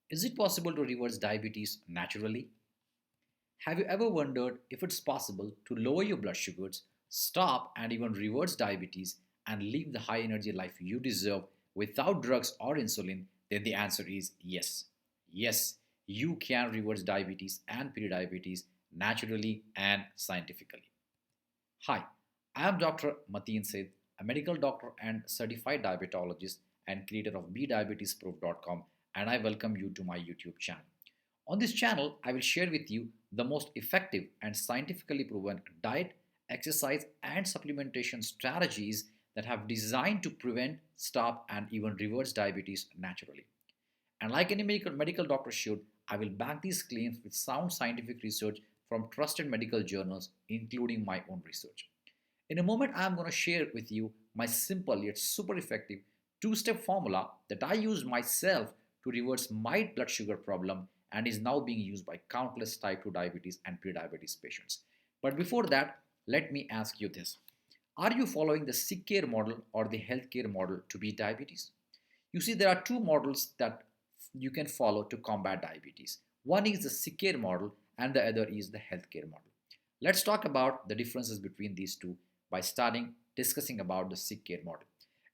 Is it possible to reverse diabetes naturally? Have you ever wondered if it's possible to lower your blood sugars, stop and even reverse diabetes, and live the high energy life you deserve without drugs or insulin? Then the answer is yes. Yes, you can reverse diabetes and prediabetes naturally and scientifically. Hi, I am Dr. Mateen Sidd, a medical doctor and certified diabetologist and creator of bdiabetesproof.com, and I welcome you to my YouTube channel. On this channel, I will share with you the most effective and scientifically proven diet, exercise, and supplementation strategies that have designed to prevent, stop, and even reverse diabetes naturally. And like any medical doctor should, I will back these claims with sound scientific research from trusted medical journals, including my own research. In a moment, I am going to share with you my simple yet super effective two-step formula that I used myself to reverse my blood sugar problem and is now being used by countless type 2 diabetes and prediabetes patients. But before that, let me ask you this. Are you following the sick care model or the healthcare model to beat diabetes? You see, there are two models that you can follow to combat diabetes. One is the sick care model and the other is the healthcare model. Let's talk about the differences between these two by starting discussing about the sick care model.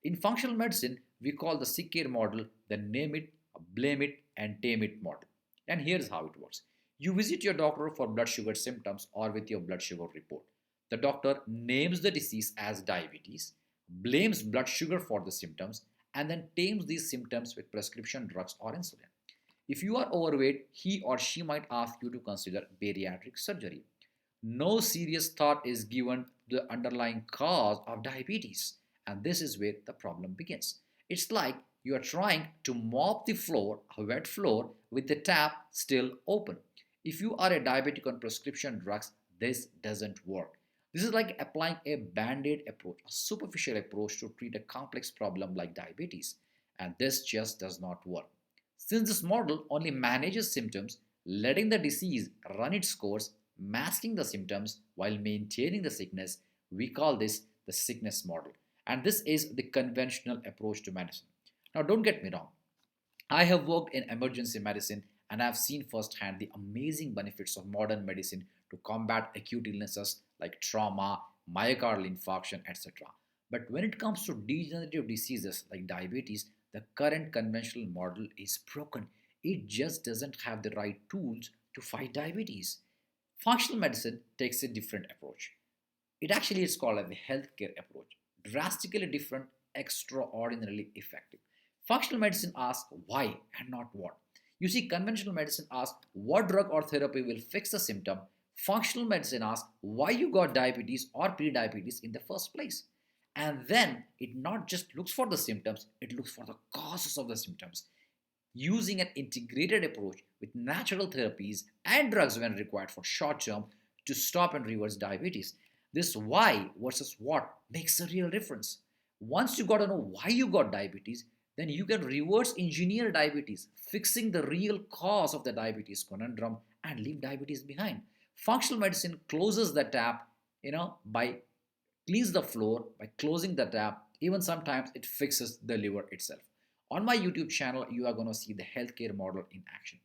In functional medicine, we call the sick care model the name it, blame it, and tame it model. And here's how it works. You visit your doctor for blood sugar symptoms or with your blood sugar report. The doctor names the disease as diabetes, blames blood sugar for the symptoms, and then tames these symptoms with prescription drugs or insulin. If you are overweight, he or she might ask you to consider bariatric surgery. No serious thought is given to the underlying cause of diabetes, and this is where the problem begins. It's like you are trying to mop the floor, a wet floor, with the tap still open. If you are a diabetic on prescription drugs, this doesn't work. This is like applying a band aid approach, a superficial approach to treat a complex problem like diabetes, and this just does not work. Since this model only manages symptoms, letting the disease run its course, masking the symptoms while maintaining the sickness, we call this the sickness model. And this is the conventional approach to medicine. Now, don't get me wrong. I have worked in emergency medicine and I have seen firsthand the amazing benefits of modern medicine to combat acute illnesses like trauma, myocardial infarction, etc. But when it comes to degenerative diseases like diabetes, the current conventional model is broken. It just doesn't have the right tools to fight diabetes. Functional medicine takes a different approach. It actually is called as the healthcare approach. Drastically different, extraordinarily effective. Functional medicine asks why and not what. You see, conventional medicine asks what drug or therapy will fix the symptom. Functional medicine asks why you got diabetes or prediabetes in the first place. And then it not just looks for the symptoms, it looks for the causes of the symptoms using an integrated approach with natural therapies and drugs when required for short term to stop and reverse diabetes. This why versus what makes a real difference. Once you got to know why you got diabetes, then you can reverse engineer diabetes, fixing the real cause of the diabetes conundrum and leave diabetes behind. Functional medicine closes the tap, by cleans the floor by closing the tap. Even sometimes it fixes the liver itself. On my YouTube channel, you are going to see the healthcare model in action.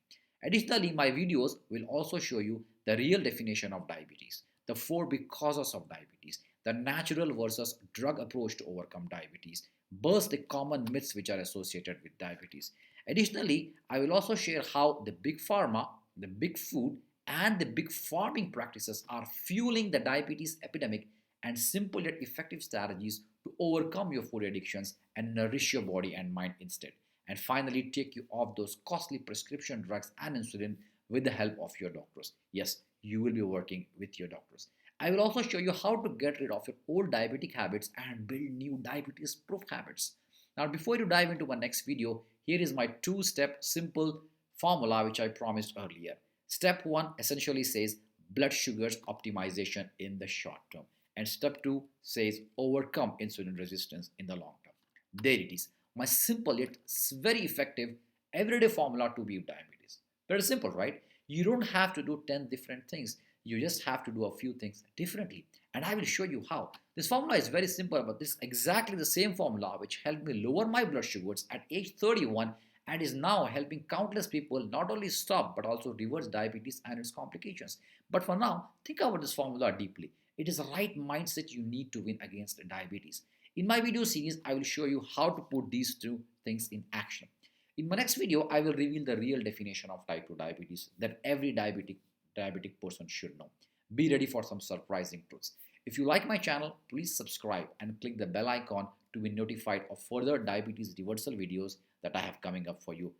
Additionally, my videos will also show you the real definition of diabetes, the four big causes of diabetes, the natural versus drug approach to overcome diabetes, burst the common myths which are associated with diabetes. Additionally, I will also share how the big pharma, the big food, and the big farming practices are fueling the diabetes epidemic and simple yet effective strategies to overcome your food addictions and nourish your body and mind instead. And finally, take you off those costly prescription drugs and insulin with the help of your doctors. Yes, you will be working with your doctors. I will also show you how to get rid of your old diabetic habits and build new diabetes proof habits. Now, before you dive into my next video, here is my two-step simple formula which I promised earlier. Step 1 essentially says blood sugars optimization in the short term. And step 2 says overcome insulin resistance in the long term. There it is. My simple yet very effective everyday formula to beat diabetes. Very simple, right? You don't have to do 10 different things. You just have to do a few things differently. And I will show you how. This formula is very simple, but this is exactly the same formula which helped me lower my blood sugars at age 31 and is now helping countless people not only stop but also reverse diabetes and its complications. But for now, think about this formula deeply. It is the right mindset you need to win against diabetes. In my video series, I will show you how to put these two things in action. In my next video, I will reveal the real definition of type 2 diabetes that every diabetic person should know. Be ready for some surprising truths. If you like my channel, please subscribe and click the bell icon to be notified of further diabetes reversal videos that I have coming up for you.